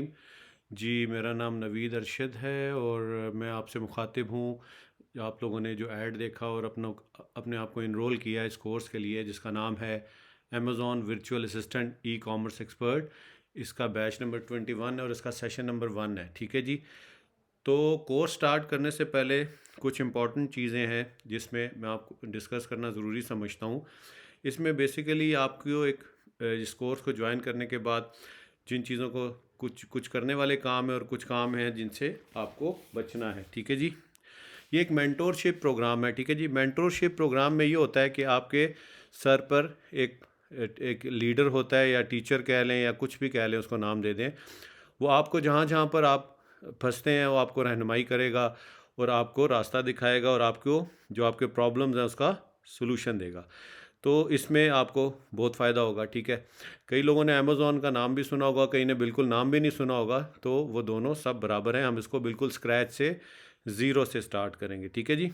जी, मेरा नाम नवीद अरशद है और मैं आपसे मुखातिब हूँ। आप लोगों ने जो ऐड देखा और अपने आप को इनरोल किया इस कोर्स के लिए जिसका नाम है Amazon virtual assistant e commerce expert. इसका बैच नंबर 21 है और इसका सेशन नंबर 1 है। ठीक है जी। तो कोर्स स्टार्ट करने से पहले कुछ इम्पॉर्टेंट चीज़ें हैं जिसमें मैं आपको डिस्कस करना ज़रूरी समझता हूँ। इसमें बेसिकली आपको इस कोर्स को ज्वाइन करने के बाद जिन चीज़ों को कुछ कुछ करने वाले काम हैं और कुछ काम हैं जिनसे आपको बचना है। ठीक है जी। ये एक मेंटोरशिप प्रोग्राम है। ठीक है जी। मेंटोरशिप प्रोग्राम में ये होता है कि आपके सर पर एक एक लीडर होता है या टीचर कह लें या कुछ भी कह लें, उसको नाम दे दें। वो आपको जहाँ जहाँ पर आप फंसते हैं वो आपको रहनुमाई करेगा और आपको रास्ता दिखाएगा और आपको जो आपके प्रॉब्लम्स हैं उसका सलूशन देगा। तो इसमें आपको बहुत फ़ायदा होगा। ठीक है। कई लोगों ने अमेज़ॉन का नाम भी सुना होगा, कई ने बिल्कुल नाम भी नहीं सुना होगा, तो वो दोनों सब बराबर हैं। हम इसको बिल्कुल स्क्रैच से, ज़ीरो से स्टार्ट करेंगे। ठीक है जी।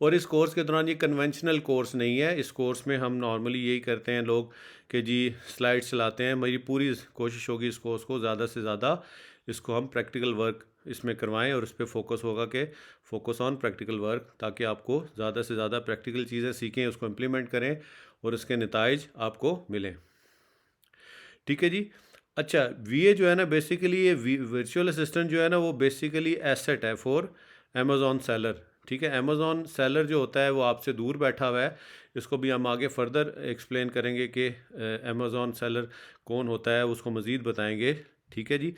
और इस कोर्स के दौरान ये कन्वेंशनल कोर्स नहीं है। इस कोर्स में हम नॉर्मली यही करते हैं लोग कि जी स्लाइड्स चलाते हैं। मेरी पूरी कोशिश होगी इस कोर्स को ज़्यादा से ज़्यादा इसको हम प्रैक्टिकल वर्क इसमें करवाएं और उस पर फोकस होगा कि फोकस ऑन प्रैक्टिकल वर्क, ताकि आपको ज़्यादा से ज़्यादा प्रैक्टिकल चीज़ें सीखें, उसको इम्प्लीमेंट करें और इसके नताइज आपको मिलें। ठीक है जी। अच्छा, वीए जो है ना, बेसिकली ये वर्चुअल असिस्टेंट जो है ना, वो बेसिकली एसेट है फॉर अमेज़ॉन सेलर। ठीक है। अमेज़ॉन सेलर जो होता है वो आपसे दूर बैठा हुआ है। इसको भी हम आगे फर्दर एक्सप्लेन करेंगे कि अमेज़ॉन सेलर कौन होता है, उसको मज़ीद बताएंगे। ठीक है जी।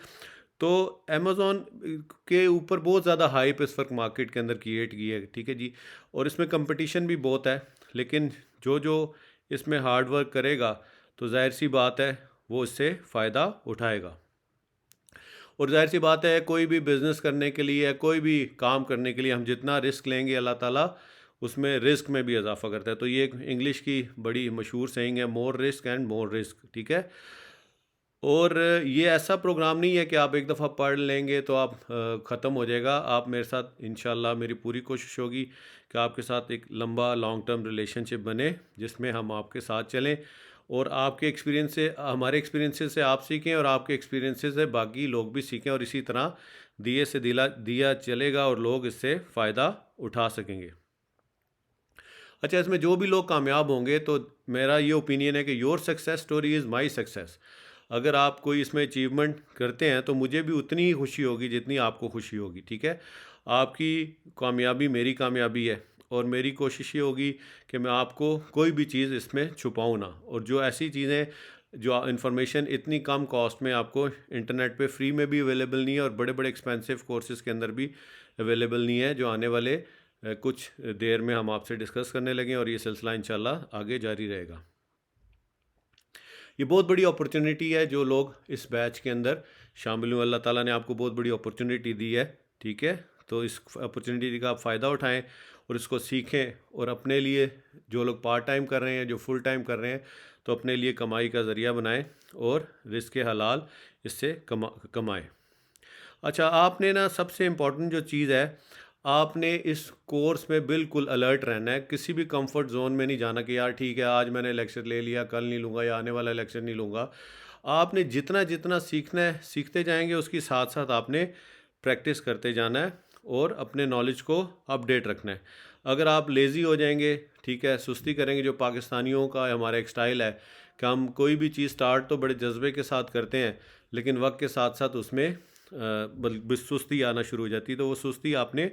तो अमेज़ॉन के ऊपर बहुत ज़्यादा हाइप इस वक्त मार्केट के अंदर क्रिएट की है। ठीक है जी। और इसमें कंपटीशन भी बहुत है, लेकिन जो जो इसमें हार्ड वर्क करेगा तो जाहिर सी बात है वो इससे फ़ायदा उठाएगा। और जाहिर सी बात है कोई भी बिज़नेस करने के लिए या कोई भी काम करने के लिए हम जितना रिस्क लेंगे, अल्लाह ताला उसमें रिस्क में भी इजाफा करता है। तो ये एक इंग्लिश की बड़ी मशहूर सेइंग है, more risk and more risk. ठीक है। और ये ऐसा प्रोग्राम नहीं है कि आप एक दफ़ा पढ़ लेंगे तो आप ख़त्म हो जाएगा। आप मेरे साथ इंशाल्लाह, मेरी पूरी कोशिश होगी कि आपके साथ एक लंबा लॉन्ग टर्म रिलेशनशिप बने, जिसमें हम आपके साथ चलें और आपके एक्सपीरियंस से, हमारे एक्सपीरियंसेस से आप सीखें और आपके एक्सपीरियंसेस से बाकी लोग भी सीखें और इसी तरह दिए से दिया चलेगा और लोग इससे फ़ायदा उठा सकेंगे। अच्छा, इसमें जो भी लोग कामयाब होंगे तो मेरा ये ओपिनियन है कि your success story is my success. अगर आप कोई इसमें अचीवमेंट करते हैं तो मुझे भी उतनी ही खुशी होगी जितनी आपको खुशी होगी। ठीक है। आपकी कामयाबी मेरी कामयाबी है और मेरी कोशिश ये होगी कि मैं आपको कोई भी चीज़ इसमें छुपाऊँ ना। और जो ऐसी चीज़ें, जो इन्फॉर्मेशन इतनी कम कॉस्ट में आपको इंटरनेट पे फ्री में भी अवेलेबल नहीं है और बड़े बड़े एक्सपेंसिव कोर्सेज़ के अंदर भी अवेलेबल नहीं है, जो आने वाले कुछ देर में हम आपसे डिस्कस करने लगे और ये सिलसिला इंशाल्लाह आगे जारी रहेगा। ये बहुत बड़ी अपॉर्चुनिटी है जो लोग इस बैच के अंदर शामिल हुए। अल्लाह ताला ने आपको बहुत बड़ी अपॉर्चुनिटी दी है। ठीक है। तो इस अपॉर्चुनिटी का आप फ़ायदा उठाएं और इसको सीखें और अपने लिए, जो लोग पार्ट टाइम कर रहे हैं, जो फुल टाइम कर रहे हैं, तो अपने लिए कमाई का ज़रिया बनाएं और रिज़्क़ हलाल इससे कमाएं। अच्छा, आपने ना सबसे इम्पोर्टेंट जो चीज़ है, आपने इस कोर्स में बिल्कुल अलर्ट रहना है। किसी भी कंफर्ट जोन में नहीं जाना कि यार ठीक है आज मैंने लेक्चर ले लिया, कल नहीं लूँगा या आने वाला लेक्चर नहीं लूँगा। आपने जितना जितना सीखना है सीखते जाएंगे, उसके साथ साथ आपने प्रैक्टिस करते जाना है और अपने नॉलेज को अपडेट रखना है। अगर आप लेज़ी हो जाएंगे, ठीक है, सुस्ती करेंगे, जो पाकिस्तानियों का हमारा एक स्टाइल है कि हम कोई भी चीज़ स्टार्ट तो बड़े जज्बे के साथ करते हैं, लेकिन वक्त के साथ साथ उसमें सुस्ती आना शुरू हो जाती है। तो वो सुस्ती आपने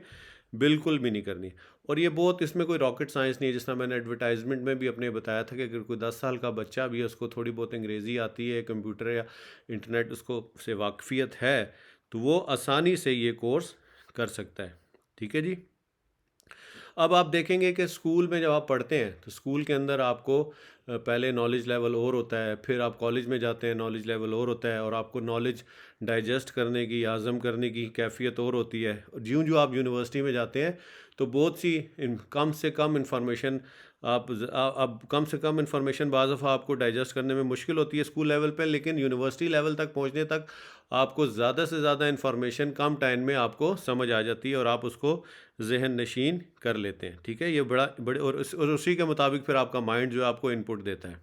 बिल्कुल भी नहीं करनी। और ये बहुत, इसमें कोई रॉकेट साइंस नहीं है। जिस तरह मैंने एडवर्टाइजमेंट में भी अपने बताया था कि अगर कोई 10 साल का बच्चा भी है, उसको थोड़ी बहुत अंग्रेज़ी आती है, कंप्यूटर या इंटरनेट उसको से वाकफ़ियत है, तो वो आसानी से ये कोर्स कर सकता है। ठीक है जी। अब आप देखेंगे कि स्कूल में जब आप पढ़ते हैं तो स्कूल के अंदर आपको पहले नॉलेज लेवल और होता है, फिर आप कॉलेज में जाते हैं नॉलेज लेवल और होता है, और आपको नॉलेज डाइजेस्ट करने की, हाज़म करने की कैफ़ियत और होती है। और ज्यों-ज्यों आप यूनिवर्सिटी में जाते हैं तो बहुत सी कम से कम इंफॉर्मेशन अब कम से कम इंफॉर्मेशन बाज़ दफ़ा आपको डाइजेस्ट करने में मुश्किल होती है स्कूल लेवल पे, लेकिन यूनिवर्सिटी लेवल तक पहुंचने तक आपको ज़्यादा से ज़्यादा इंफॉर्मेशन कम टाइम में आपको समझ आ जाती है और आप उसको ज़हन नशीन कर लेते हैं। ठीक है। ये बड़ा बड़े और उसी के मुताबिक फिर आपका माइंड जो है आपको इनपुट देता है।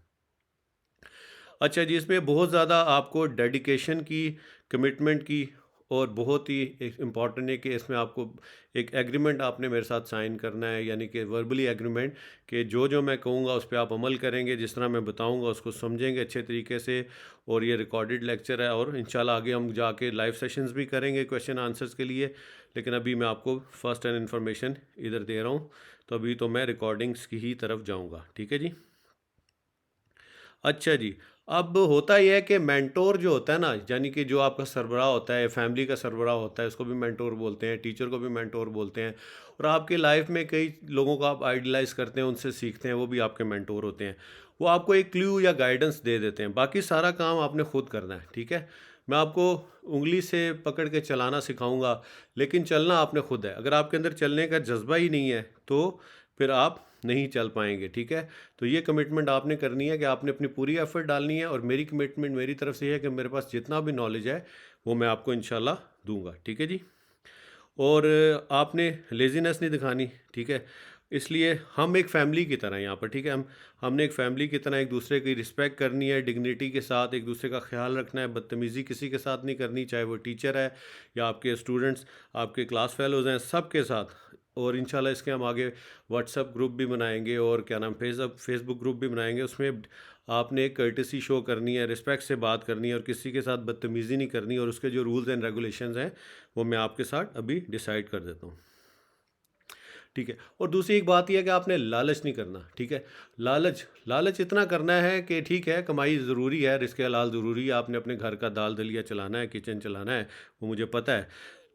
अच्छा जी, इसमें बहुत ज़्यादा आपको डेडिकेशन की, कमिटमेंट की, और बहुत ही एक इम्पॉर्टेंट है कि इसमें आपको एक एग्रीमेंट आपने मेरे साथ साइन करना है, यानी कि वर्बली एग्रीमेंट, कि जो जो मैं कहूँगा उस पे आप अमल करेंगे, जिस तरह मैं बताऊँगा उसको समझेंगे अच्छे तरीके से। और ये रिकॉर्डेड लेक्चर है, और इंशाल्लाह आगे हम जाके लाइव सेशंस भी करेंगे क्वेश्चन आंसर्स के लिए। लेकिन अभी मैं आपको फर्स्ट हैंड इन्फॉर्मेशन इधर दे रहा हूँ, तो अभी तो मैं रिकॉर्डिंग्स की ही तरफ जाऊँगा। ठीक है जी। अच्छा जी। अब होता ये है कि मेंटोर जो होता है ना, यानी कि जो आपका सरबराह होता है, फैमिली का सरबराह होता है, उसको भी मेंटोर बोलते हैं, टीचर को भी मेंटोर बोलते हैं। और आपकी लाइफ में कई लोगों को आप आइडलाइज़ करते हैं, उनसे सीखते हैं, वो भी आपके मेंटोर होते हैं। वो आपको एक क्लू या गाइडेंस दे देते हैं, बाकी सारा काम आपने खुद करना है, ठीक है? मैं आपको उँगली से पकड़ के चलाना सिखाऊँगा, लेकिन चलना आपने खुद है। अगर आपके अंदर चलने का जज़्बा ही नहीं है, तो फिर आप नहीं चल पाएँगे, ठीक है? तो ये कमिटमेंट आपने करनी है कि आपने अपनी पूरी एफर्ट डालनी है, और मेरी कमिटमेंट मेरी तरफ से ये है कि मेरे पास जितना भी नॉलेज है वो मैं आपको इंशाल्लाह दूंगा। ठीक है जी। और आपने लेज़ीनेस नहीं दिखानी, ठीक है? इसलिए हम एक फैमिली की तरह हैं यहाँ पर, ठीक है? हमने एक फैमिली की तरह एक दूसरे की रिस्पेक्ट करनी है, डिग्निटी के साथ एक दूसरे का ख्याल रखना है, बदतमीज़ी किसी के साथ नहीं करनी, चाहे वो टीचर है या आपके स्टूडेंट्स, आपके क्लास फेलोज़ हैं, सब के साथ। और इंशाल्लाह इसके हम आगे व्हाट्सएप ग्रुप भी बनाएंगे, और क्या नाम, फेसबुक ग्रुप भी बनाएंगे। उसमें आपने एक कर्टेसी शो करनी है, रिस्पेक्ट से बात करनी है, और किसी के साथ बदतमीज़ी नहीं करनी। और उसके जो रूल्स एंड रेगुलेशंस हैं वो मैं आपके साथ अभी डिसाइड कर देता हूँ, ठीक है? और दूसरी एक बात यह है कि आपने लालच नहीं करना, ठीक है? लालच लालच इतना करना है कि ठीक है, कमाई ज़रूरी है, रिस्क हलाल ज़रूरी है, आपने अपने घर का दाल दलिया चलाना है, किचन चलाना है, वो मुझे पता है।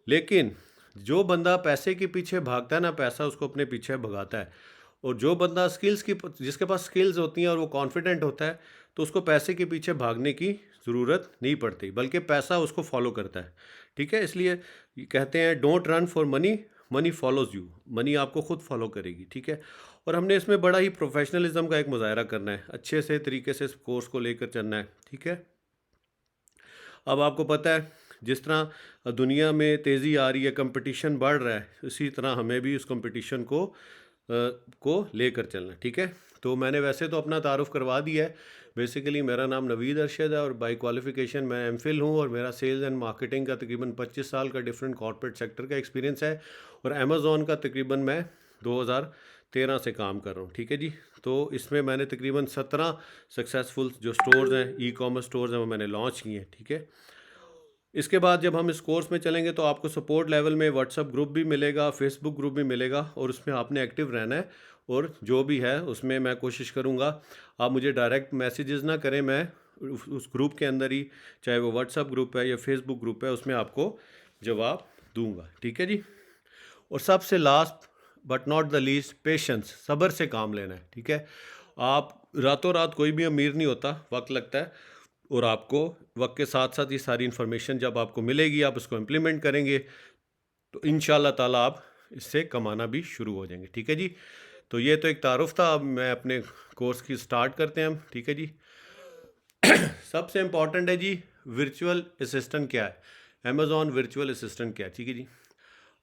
लेकिन जो बंदा पैसे के पीछे भागता है ना, पैसा उसको अपने पीछे भगाता है। और जो बंदा जिसके पास स्किल्स होती हैं और वो कॉन्फिडेंट होता है, तो उसको पैसे के पीछे भागने की ज़रूरत नहीं पड़ती, बल्कि पैसा उसको फॉलो करता है, ठीक है? इसलिए ये कहते हैं, don't run for money, money follows you. Money आपको खुद फॉलो करेगी, ठीक है? और हमने इसमें बड़ा ही प्रोफेशनलिज्म का एक मुजाहरा करना है, अच्छे से तरीके से इस कोर्स को लेकर चलना है, ठीक है? अब आपको पता है, जिस तरह दुनिया में तेज़ी आ रही है, कंपटीशन बढ़ रहा है, इसी तरह हमें भी उस कंपटीशन को लेकर चलना है, ठीक है? तो मैंने वैसे तो अपना तारुफ़ करवा दिया है। बेसिकली मेरा नाम नवीद अरशद है, और बाय क्वालिफ़िकेशन मैं एमफ़िल हूँ, और मेरा सेल्स एंड मार्केटिंग का तकरीबन 25 साल का डिफरेंट कॉर्पोरेट सेक्टर का एक्सपीरियंस है। और अमेज़न का तकरीबन मैं 2013 से काम कर रहा हूँ, ठीक है जी? तो इसमें मैंने तकरीबन 17 सक्सेसफुल जो स्टोर्स हैं, ई कॉमर्स स्टोर्स हैं, वो मैंने लॉन्च किए हैं, ठीक है? इसके बाद जब हम इस कोर्स में चलेंगे, तो आपको सपोर्ट लेवल में व्हाट्सअप ग्रुप भी मिलेगा, फेसबुक ग्रुप भी मिलेगा, और उसमें आपने एक्टिव रहना है। और जो भी है उसमें मैं कोशिश करूँगा, आप मुझे डायरेक्ट मैसेजेस ना करें, मैं उस ग्रुप के अंदर ही, चाहे वो व्हाट्सअप ग्रुप है या फेसबुक ग्रुप है, उसमें आपको जवाब दूंगा, ठीक है जी? और सबसे last but not the least, patience, सब्र से काम लेना है, ठीक है? आप रातों रात कोई भी अमीर नहीं होता, वक्त लगता है। और आपको वक्त के साथ साथ ये सारी इन्फॉर्मेशन जब आपको मिलेगी, आप उसको इम्प्लीमेंट करेंगे, तो इंशाल्लाह ताला आप इससे कमाना भी शुरू हो जाएंगे, ठीक है जी? तो ये तो एक तारुफ था। अब मैं अपने कोर्स की स्टार्ट करते हैं हम, ठीक है जी? सबसे इम्पॉर्टेंट है जी, वर्चुअल असिस्टेंट क्या है? अमेजॉन वर्चुअल असिस्टेंट क्या है, ठीक है जी?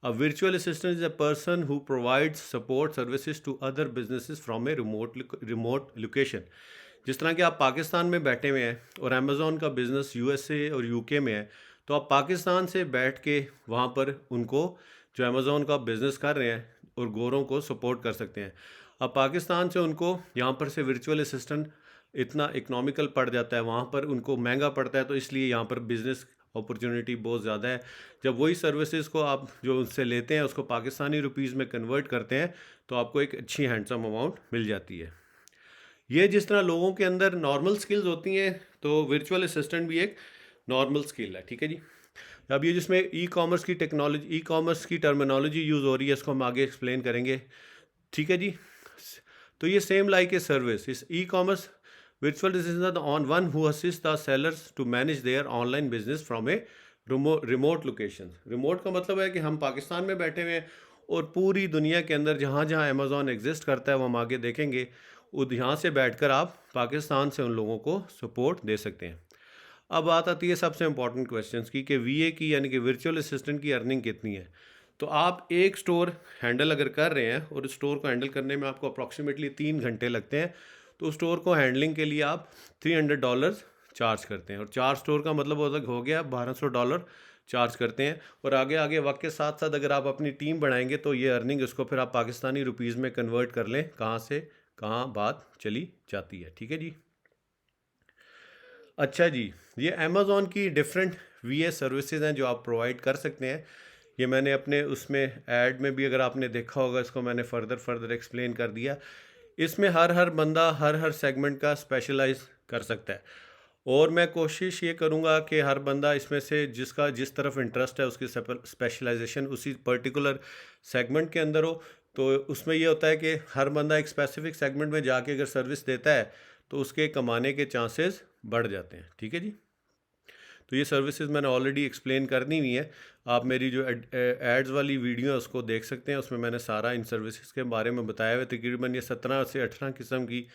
A virtual assistant is a person who provides support services to other businesses from a remote location. जिस तरह कि आप पाकिस्तान में बैठे हुए हैं, और अमेज़ॉन का बिज़नेस यूएसए और यूके में है, तो आप पाकिस्तान से बैठ के वहाँ पर उनको, जो अमेज़ॉन का बिज़नेस कर रहे हैं, और गोरों को सपोर्ट कर सकते हैं। अब पाकिस्तान से उनको यहाँ पर से वर्चुअल असिस्टेंट इतना इकोनॉमिकल पड़ जाता है, वहाँ पर उनको महंगा पड़ता है, तो इसलिए यहाँ पर बिज़नेस अपॉर्चुनिटी बहुत ज़्यादा है। जब वही सर्विसेज को आप जो उनसे लेते हैं, उसको पाकिस्तानी रुपीज़ में कन्वर्ट करते हैं, तो आपको एक अच्छी हैंडसम अमाउंट मिल जाती है। ये जिस तरह लोगों के अंदर नॉर्मल स्किल्स होती हैं, तो वर्चुअल असिस्टेंट भी एक नॉर्मल स्किल है, ठीक है जी? अब ये जिसमें ई कॉमर्स की टर्मिनोलॉजी यूज़ हो रही है, इसको हम आगे एक्सप्लेन करेंगे, ठीक है जी? तो ये सेम लाइक ए सर्विस, इस e commerce virtual assistant on one who assists the sellers to manage their online business from a remote location. Remote का मतलब है कि हम पाकिस्तान में बैठे हुए हैं, और पूरी दुनिया के अंदर जहाँ जहाँ अमेज़ॉन एग्जिस्ट करता है, वो हम आगे देखेंगे, यहाँ से बैठकर आप पाकिस्तान से उन लोगों को सपोर्ट दे सकते हैं। अब बात आती है सबसे इंपॉर्टेंट क्वेश्चंस की, कि वीए की, यानी कि वर्चुअल असिस्टेंट की अर्निंग कितनी है? तो आप एक स्टोर हैंडल अगर कर रहे हैं, और स्टोर को हैंडल करने में आपको अप्रॉक्सीमेटली 3 घंटे लगते हैं, तो स्टोर को हैंडलिंग के लिए आप $300 चार्ज करते हैं, और 4 स्टोर का मतलब हो गया $1200 चार्ज करते हैं। और आगे आगे वक्त के साथ साथ अगर आप अपनी टीम बढ़ाएंगे तो ये अर्निंग इसको फिर आप पाकिस्तानी रुपीज़ में कन्वर्ट कर लें, कहाँ से कहाँ बात चली जाती है। ठीक है जी। अच्छा जी, ये अमेज़ॉन की डिफरेंट वी सर्विसेज हैं जो आप प्रोवाइड कर सकते हैं। ये मैंने अपने उसमें ऐड में भी, अगर आपने देखा होगा, इसको मैंने फर्दर एक्सप्लेन कर दिया। इसमें हर बंदा हर सेगमेंट का स्पेशलाइज कर सकता है, और मैं कोशिश ये करूँगा कि हर बंदा इसमें से जिसका जिस तरफ इंटरेस्ट है उसकी स्पेशलाइजेशन उसी पर्टिकुलर सेगमेंट के अंदर हो। तो उसमें ये होता है कि हर बंदा एक स्पेसिफिक सेगमेंट में जाके अगर सर्विस देता है तो उसके कमाने के चांसेस बढ़ जाते हैं। ठीक है जी। तो ये सर्विसेज मैंने ऑलरेडी एक्सप्लेन करनी हुई है, आप मेरी जो एड्स वाली वीडियो है उसको देख सकते हैं, उसमें मैंने सारा इन सर्विसेज के बारे में बताया हुआ है। तकरीबन ये 17 से 18 किस्म की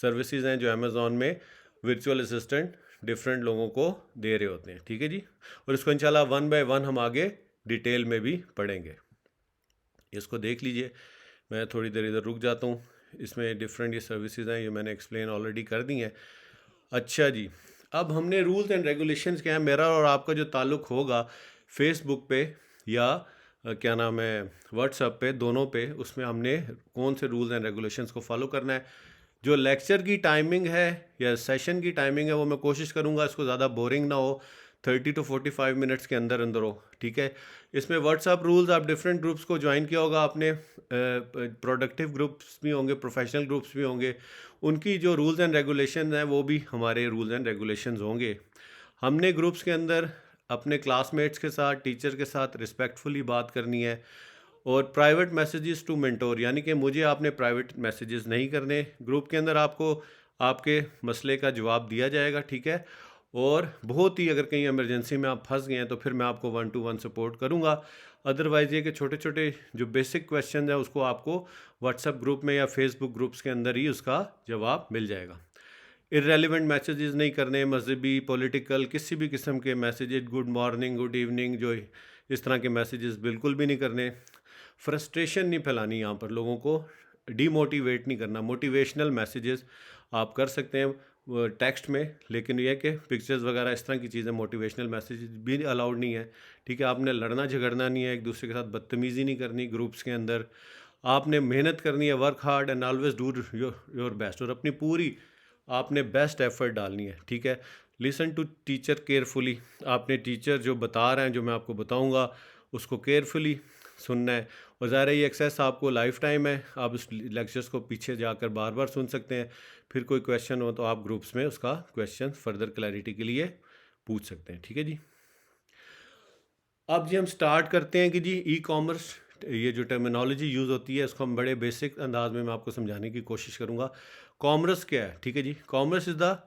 सर्विसेज हैं जो अमेज़ॉन में वर्चुअल असिस्टेंट डिफरेंट लोगों को दे रहे होते हैं। ठीक है जी। और इसको इंशाल्लाह 1 बाय 1 हम आगे डिटेल में भी पढ़ेंगे। इसको देख लीजिए, मैं थोड़ी देर इधर रुक जाता हूँ। इसमें डिफरेंट ये सर्विसेज हैं, ये मैंने एक्सप्लेन ऑलरेडी कर दी हैं। अच्छा जी, अब हमने रूल्स एंड रेगुलेशंस क्या है, मेरा और आपका जो ताल्लुक़ होगा फेसबुक पे या क्या नाम है व्हाट्सएप पे, दोनों पे, उसमें हमने कौन से रूल्स एंड रेगुलेशंस को फॉलो करना है। जो लेक्चर की टाइमिंग है या सेशन की टाइमिंग है वो मैं कोशिश करूँगा इसको ज़्यादा बोरिंग ना हो, 30 to 45 मिनट्स के अंदर अंदर हो। ठीक है। इसमें व्हाट्सएप रूल्स, आप डिफरेंट ग्रुप्स को ज्वाइन किया होगा आपने, प्रोडक्टिव ग्रुप्स भी होंगे, प्रोफेशनल ग्रुप्स भी होंगे, उनकी जो रूल्स एंड रेगुलेशन हैं वो भी हमारे रूल्स एंड रेगुलेशंस होंगे। हमने ग्रुप्स के अंदर अपने क्लासमेट्स के साथ, टीचर के साथ रिस्पेक्टफुली बात करनी है, और प्राइवेट मैसेजेस टू मेंटोर, यानी कि मुझे आपने प्राइवेट मैसेजेस नहीं करने। ग्रुप के अंदर आपको आपके मसले का जवाब दिया जाएगा। ठीक है। और बहुत ही अगर कहीं इमरजेंसी में आप फंस गए हैं तो फिर मैं आपको 1 to 1 सपोर्ट करूंगा। अदरवाइज़ ये कि छोटे छोटे जो बेसिक क्वेश्चन हैं उसको आपको व्हाट्सएप ग्रुप में या फेसबुक ग्रुप्स के अंदर ही उसका जवाब मिल जाएगा। इरेलीवेंट मैसेजेस नहीं करने, मजहबी, पॉलिटिकल, किसी भी किस्म के messages, good morning, good evening, जो इस तरह के मैसेजेस बिल्कुल भी नहीं करने। फ्रस्ट्रेशन नहीं फैलानी, यहाँ पर लोगों को डीमोटिवेट नहीं करना। मोटिवेशनल मैसेजेस आप कर सकते हैं टेक्स्ट में, लेकिन यह कि पिक्चर्स वगैरह इस तरह की चीज़ें, मोटिवेशनल मैसेजेस भी अलाउड नहीं है। ठीक है। आपने लड़ना झगड़ना नहीं है, एक दूसरे के साथ बदतमीज़ी नहीं करनी ग्रुप्स के अंदर। आपने मेहनत करनी है, work hard and always do your best, और अपनी पूरी आपने बेस्ट एफर्ट डालनी है। ठीक है। लिसन टू टीचर केयरफुली, आपने टीचर जो बता रहे हैं, जो मैं आपको बताऊंगा, उसको केयरफुली सुनना है। और ज़ाहिर है ये एक्सेस आपको लाइफ टाइम है, आप उस लेक्चर्स को पीछे जाकर बार बार सुन सकते हैं। फिर कोई क्वेश्चन हो तो आप ग्रुप्स में उसका क्वेश्चन फर्दर क्लैरिटी के लिए पूछ सकते हैं। ठीक है जी। अब जी हम स्टार्ट करते हैं कि जी ई कॉमर्स, ये जो टर्मिनोलॉजी यूज़ होती है इसको हम बड़े बेसिक अंदाज में मैं आपको समझाने की कोशिश करूँगा। कॉमर्स क्या है? ठीक है जी। Commerce is the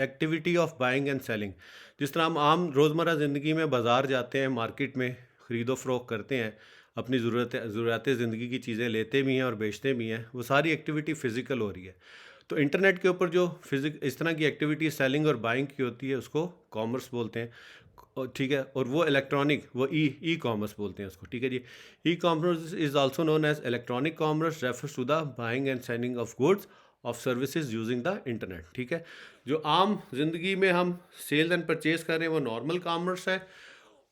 activity of buying and selling. जिस तरह हम आम रोज़मर्रा ज़िंदगी में बाज़ार जाते हैं, मार्केट में ख़रीदो फ़रोख्त करते हैं, अपनी ज़रूरत ज़िंदगी की चीज़ें लेते भी हैं और बेचते भी हैं, वो सारी एक्टिविटी फ़िज़िकल हो रही है। तो इंटरनेट के ऊपर जो इस तरह की एक्टिविटी सेलिंग और बाइंग की होती है उसको कॉमर्स बोलते हैं। ठीक है। और वो इलेक्ट्रॉनिक, वो ई कॉमर्स बोलते हैं उसको। ठीक है जी। E commerce is also known as electronic commerce, refers to the buying and selling of goods of services using the internet. ठीक है। जो आम जिंदगी में हम सेल्स एंड परचेज कर रहे हैं वो नॉर्मल कॉमर्स है,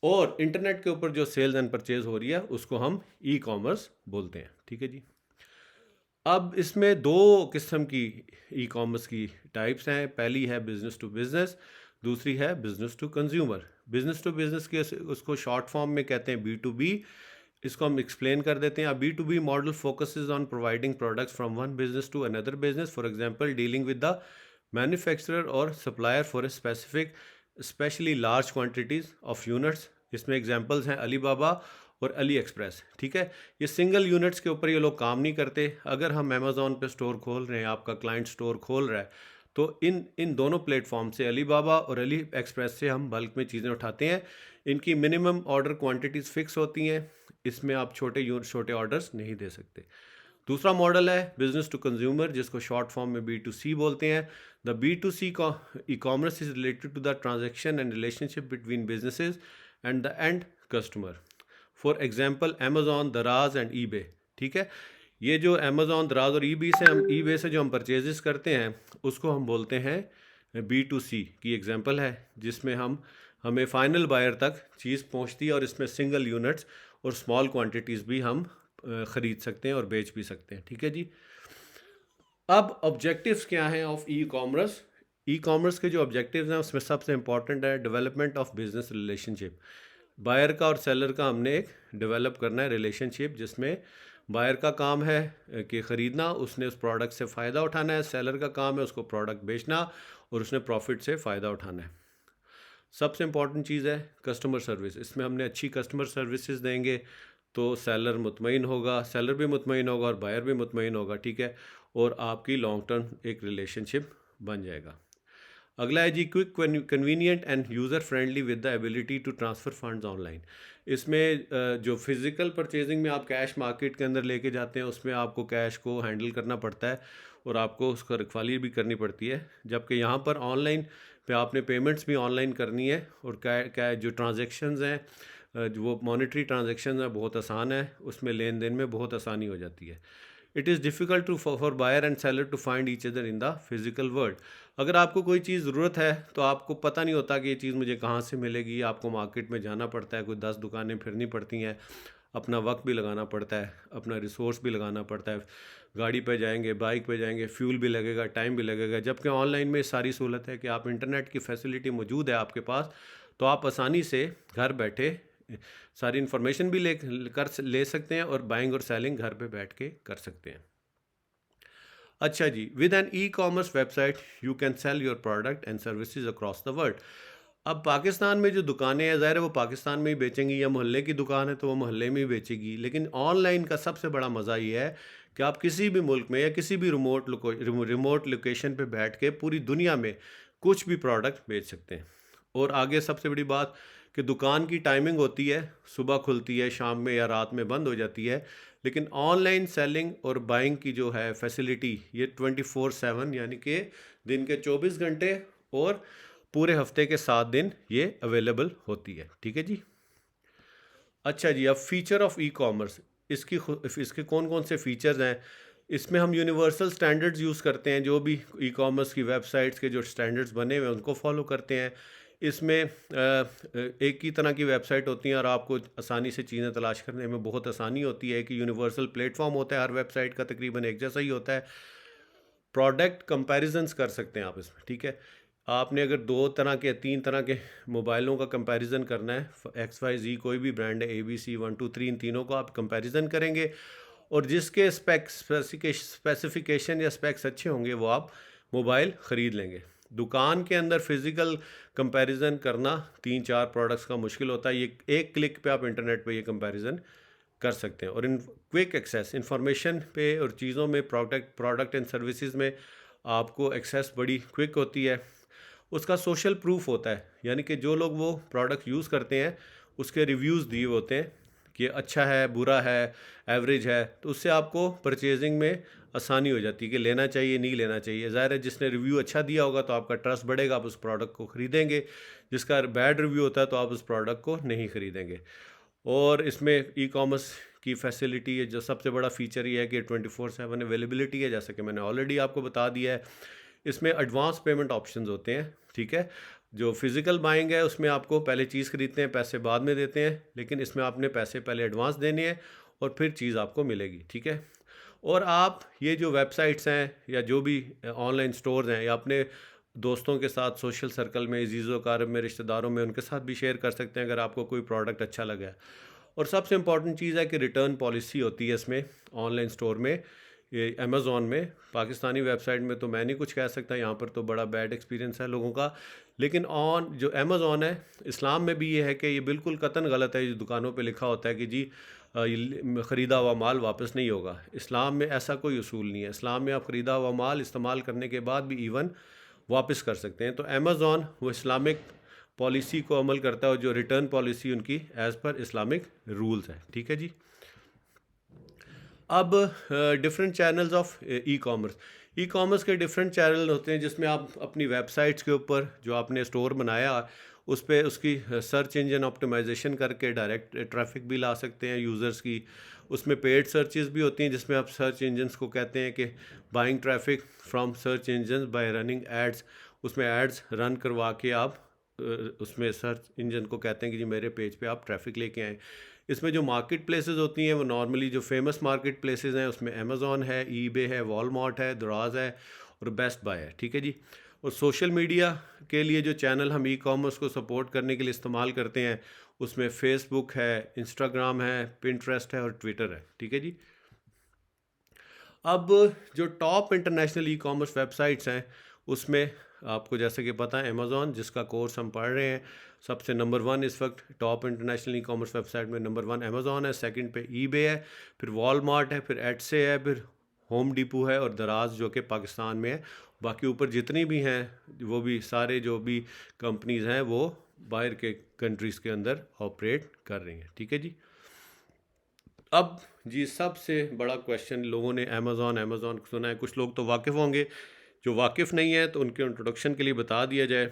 और इंटरनेट के ऊपर जो सेल्स एंड परचेज हो रही है उसको हम ई कॉमर्स बोलते हैं। ठीक है जी। अब इसमें दो किस्म की ई कॉमर्स की टाइप्स हैं। पहली है बिजनेस टू बिजनेस, दूसरी है business to consumer. Business to business के उसको शॉर्ट फॉर्म में कहते हैं B2B। इसको हम एक्सप्लेन कर देते हैं। B2B model focuses on providing products from one business to another business, for example dealing with the manufacturer और supplier for a specific specially large quantities of units. इसमें एग्जांपल्स हैं अली बाबा और अली एक्सप्रेस। ठीक है। ये सिंगल यूनिट्स के ऊपर ये लोग काम नहीं करते। अगर हम अमेज़ॉन पे स्टोर खोल रहे हैं, आपका क्लाइंट स्टोर खोल रहा है, तो इन दोनों प्लेटफॉर्म से, अली बाबा और अली एक्सप्रेस से हम बल्क में चीज़ें उठाते हैं। इनकी मिनिमम ऑर्डर क्वांटिटीज़ फिक्स होती हैं, इसमें आप छोटे ऑर्डर्स नहीं दे सकते। दूसरा मॉडल है बिजनेस टू कंज्यूमर, जिसको शॉर्ट फॉर्म में B2C बोलते हैं। The B2C e commerce is related to the transaction and relationship between businesses and the end customer. For example Amazon, Daraz and eBay. ठीक है। ये जो अमेज़ॉन, दराज और ईबे से जो हम परचेजेस करते हैं उसको हम बोलते हैं B2C की एग्जांपल है, जिसमें हमें फाइनल बायर तक चीज़ पहुंचती है और इसमें सिंगल यूनिट्स और स्मॉल क्वांटिटीज़ भी हम ख़रीद सकते हैं और बेच भी सकते हैं। ठीक है जी। अब ऑब्जेक्टिव्स क्या हैं of e commerce? E commerce के जो ऑब्जेक्टिव्स हैं उसमें सबसे इंपॉर्टेंट है development of business relationship. Buyer का और सेलर का हमने एक डेवलप करना है रिलेशनशिप, जिसमें बायर का काम है कि ख़रीदना, उसने उस प्रोडक्ट से फ़ायदा उठाना है। सेलर का काम है उसको प्रोडक्ट बेचना और उसने प्रॉफिट से फ़ायदा उठाना है। सबसे इम्पॉर्टेंट चीज़ है कस्टमर सर्विस। इसमें हमने अच्छी कस्टमर सर्विसेज देंगे तो सेलर मुतमईन होगा, सेलर भी मुतमईन होगा और बायर भी मुतमईन होगा। ठीक है, और आपकी लॉन्ग टर्म एक रिलेशनशिप बन जाएगा। अगला है जी quick, convenient and user friendly with the ability to transfer funds online. इसमें जो फिज़िकल परचेजिंग में आप कैश मार्केट के अंदर लेके जाते हैं, उसमें आपको कैश को हैंडल करना पड़ता है और आपको उसका रखवाली भी करनी पड़ती है। जबकि यहाँ पर ऑनलाइन पे आपने पेमेंट्स भी ऑनलाइन करनी है और क्या जो ट्रांजेक्शन्स हैं, जो वो मॉनेटरी ट्रांजेक्शन है, बहुत आसान है, उसमें लेन देन में बहुत आसानी हो जाती है। It is difficult to for buyer and seller to find each other in the physical world. अगर आपको कोई चीज़ ज़रूरत है तो आपको पता नहीं होता कि ये चीज़ मुझे कहाँ से मिलेगी। आपको मार्केट में जाना पड़ता है, कोई 10 दुकानें फिरनी पड़ती हैं, अपना वक्त भी लगाना पड़ता है, अपना रिसोर्स भी लगाना पड़ता है। गाड़ी पे जाएंगे, बाइक पे जाएंगे, फ्यूल भी लगेगा, टाइम भी लगेगा। जबकि ऑनलाइन में सारी सहूलत है कि आप इंटरनेट की फैसिलिटी मौजूद है आपके पास, तो आप आसानी से घर बैठे सारी इन्फॉर्मेशन भी ले सकते हैं और बाइंग और सेलिंग घर पे बैठ के कर सकते हैं। अच्छा जी, with an E commerce website you can sell your product and services across the world. अब पाकिस्तान में जो दुकानें हैं, ज़ाहिर है वो पाकिस्तान में ही बेचेंगी, या मोहल्ले की दुकान है तो वो मोहल्ले में ही बेचेगी। लेकिन ऑनलाइन का सबसे बड़ा मज़ा ये है कि आप किसी भी मुल्क में या किसी भी रिमोट लोकेशन पे बैठ के पूरी दुनिया में कुछ भी प्रोडक्ट बेच सकते हैं। और आगे सबसे बड़ी बात कि दुकान की टाइमिंग होती है, सुबह खुलती है, शाम में या रात में बंद हो जाती है। लेकिन ऑनलाइन सेलिंग और बाइंग की जो है फैसिलिटी, ये 24/7 यानी कि दिन के 24 घंटे और पूरे हफ्ते के 7 दिन ये अवेलेबल होती है। ठीक है जी। अच्छा जी, अब फीचर ऑफ ई कॉमर्स, इसके कौन कौन से फीचर्स हैं? इसमें हम यूनिवर्सल स्टैंडर्ड्स यूज़ करते हैं। जो भी ई कॉमर्स की वेबसाइट्स के जो स्टैंडर्ड्स बने हुए हैं उनको फॉलो करते हैं। इसमें एक ही तरह की वेबसाइट होती हैं और आपको आसानी से चीज़ें तलाश करने में बहुत आसानी होती है कि यूनिवर्सल प्लेटफॉर्म होता है, हर वेबसाइट का तकरीबन एक जैसा ही होता है। प्रोडक्ट कंपैरिजंस कर सकते हैं आप इसमें। ठीक है, आपने अगर 2 तरह के 3 तरह के मोबाइलों का कंपैरिजन करना है, XYZ कोई भी ब्रांड है, ABC 1 2 3, इन तीनों को आप कंपैरिजन करेंगे और जिसके स्पेसिफिकेशन या स्पेक्स अच्छे होंगे वो आप मोबाइल ख़रीद लेंगे। दुकान के अंदर फिज़िकल कंपैरिजन करना 3-4 प्रोडक्ट्स का मुश्किल होता है। ये एक क्लिक पे आप इंटरनेट पे ये कंपैरिजन कर सकते हैं। और इन क्विक एक्सेस इंफॉर्मेशन पे और चीज़ों में, प्रोडक्ट एंड सर्विसेज में आपको एक्सेस बड़ी क्विक होती है। उसका सोशल प्रूफ होता है, यानी कि जो लोग वो प्रोडक्ट यूज़ करते हैं उसके रिव्यूज़ दिए होते हैं कि अच्छा है, बुरा है, एवरेज है, तो उससे आपको परचेजिंग में आसानी हो जाती है कि लेना चाहिए, नहीं लेना चाहिए। ज़ाहिर है जिसने रिव्यू अच्छा दिया होगा तो आपका ट्रस्ट बढ़ेगा, आप उस प्रोडक्ट को ख़रीदेंगे। जिसका बैड रिव्यू होता है तो आप उस प्रोडक्ट को नहीं ख़रीदेंगे। और इसमें ई कॉमर्स की फैसिलिटी है, जो सबसे बड़ा फ़ीचर ये है कि 24/7 अवेलेबिलिटी है, जैसा कि मैंने ऑलरेडी आपको बता दिया है। इसमें एडवांस पेमेंट ऑप्शंस होते हैं। ठीक है, जो फिज़िकल बाइंग है उसमें आपको पहले चीज़ खरीदते हैं, पैसे बाद में देते हैं, लेकिन इसमें आपने पैसे पहले एडवांस देने हैं और फिर चीज़ आपको मिलेगी। ठीक है, और आप ये जो वेबसाइट्स हैं या जो भी ऑनलाइन स्टोर्स हैं, या अपने दोस्तों के साथ, सोशल सर्कल में, अजीज़ो कारब में, रिश्तेदारों में, उनके साथ भी शेयर कर सकते हैं अगर आपको कोई प्रोडक्ट अच्छा लगा है। और सबसे इम्पॉर्टेंट चीज़ है कि रिटर्न पॉलिसी होती है इसमें ऑनलाइन स्टोर में। ये अमेज़ॉन में, पाकिस्तानी वेबसाइट में तो मैं नहीं कुछ कह सकता, यहाँ पर तो बड़ा बैड एक्सपीरियंस है लोगों का। लेकिन जो अमेज़ॉन है, इस्लाम में भी ये है कि ये बिल्कुल कतन गलत है। ये दुकानों पे लिखा होता है कि जी ये ख़रीदा हुआ माल वापस नहीं होगा। इस्लाम में ऐसा कोई उसूल नहीं है। इस्लाम में आप ख़रीदा हुआ माल इस्तेमाल करने के बाद भी इवन वापस कर सकते हैं। तो अमेज़ॉन वो इस्लामिक पॉलिसी को अमल करता है और जो रिटर्न पॉलिसी उनकी एज़ पर इस्लामिक रूल्स है। ठीक है जी। अब different channels of e commerce के डिफरेंट चैनल होते हैं, जिसमें आप अपनी वेबसाइट्स के ऊपर जो आपने स्टोर बनाया उस पर उसकी सर्च इंजन ऑप्टिमाइजेशन करके डायरेक्ट ट्रैफिक भी ला सकते हैं यूज़र्स की। उसमें पेड सर्चेस भी होती हैं, जिसमें आप सर्च इंजन्स को कहते हैं कि buying traffic from search engines by running ads. उसमें एड्स रन करवा के आप उसमें सर्च इंजन को कहते हैं कि जी मेरे पेज पे आप ट्रैफिक लेके आएँ। इसमें जो मार्केट प्लेसेस होती हैं वो नॉर्मली जो फेमस मार्केट प्लेसेस हैं उसमें अमेज़ॉन है, ईबे है, वॉलमार्ट है, दराज है और बेस्ट बाय है, ठीक है जी। और सोशल मीडिया के लिए जो चैनल हम ई कॉमर्स को सपोर्ट करने के लिए इस्तेमाल करते हैं उसमें फेसबुक है, इंस्टाग्राम है, पिंटरेस्ट है और ट्विटर है, ठीक है जी। अब जो top international e commerce websites हैं उसमें आपको जैसे कि पता है अमेज़ॉन जिसका कोर्स हम पढ़ रहे हैं सबसे नंबर 1 इस वक्त टॉप इंटरनेशनल ई कॉमर्स वेबसाइट में नंबर 1 अमेज़ॉन है, सेकंड पे ईबे है, फिर वॉलमार्ट है, फिर एटसे है, फिर होम डिपो है और दराज जो कि पाकिस्तान में है। बाकी ऊपर जितनी भी हैं वो भी सारे जो भी कंपनीज़ हैं वो बाहर के कंट्रीज़ के अंदर ऑपरेट कर रही हैं, ठीक है जी। अब जी सबसे बड़ा क्वेश्चन, लोगों ने अमेज़ॉन अमेज़ॉन सुना है, कुछ लोग तो वाकिफ़ होंगे, जो वाकिफ़ नहीं है तो उनके इंट्रोडक्शन के लिए बता दिया जाए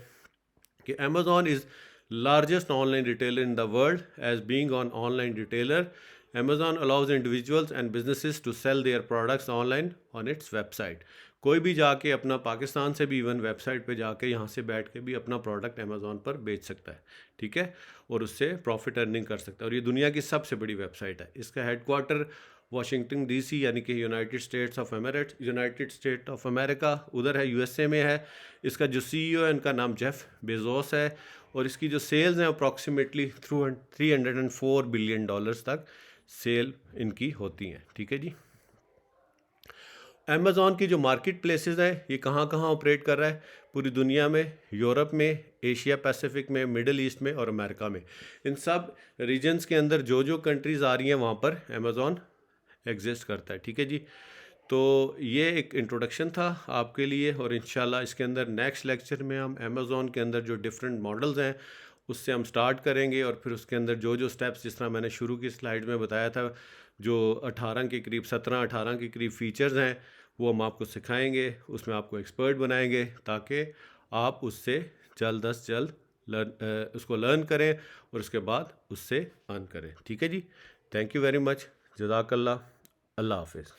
कि Amazon is largest online retailer in the world. As being on online retailer, Amazon allows individuals and businesses to sell their products online on its website. कोई भी जाके अपना पाकिस्तान से भी इवन वेबसाइट पे जाके यहाँ से बैठ के भी अपना प्रोडक्ट अमेज़ॉन पर बेच सकता है, ठीक है, और उससे प्रॉफिट अर्निंग कर सकता है। और ये दुनिया की सबसे बड़ी वेबसाइट है। इसका हेडक्वार्टर वाशिंगटन डीसी यानी कि यूनाइटेड स्टेट ऑफ अमेरिका उधर है, यूएसए में है। इसका जो सीईओ है उनका नाम जेफ बेजोस है और इसकी जो सेल्स हैं अप्रॉक्सीमेटली $304 बिलियन तक सेल इनकी होती हैं, ठीक है जी। अमेज़ॉन की जो मार्केट प्लेसेस हैं ये कहाँ कहाँ ऑपरेट कर रहा है? पूरी दुनिया में, यूरोप में, एशिया पैसिफिक में, मिडल ईस्ट में और अमेरिका में। इन सब रीजन्स के अंदर जो जो कंट्रीज़ आ रही हैं वहाँ पर अमेज़ॉन एग्जिस्ट करता है, ठीक है जी। तो ये एक इंट्रोडक्शन था आपके लिए और इंशाल्लाह इसके अंदर नेक्स्ट लेक्चर में हम अमेज़ॉन के अंदर जो डिफरेंट मॉडल्स हैं उससे हम स्टार्ट करेंगे और फिर उसके अंदर जो जो स्टेप्स, जिस तरह मैंने शुरू की स्लाइड में बताया था, जो 18 के करीब 17-18 के करीब फीचर्स हैं वो हम आपको सिखाएंगे, उसमें आपको एक्सपर्ट बनाएंगे ताकि आप उससे जल्द अज जल्द उसको लर्न करें और उसके बाद उससे अर्न करें, ठीक है जी। थैंक यू वेरी मच, जज़ाकल्लाह, अल्लाह हाफिज़।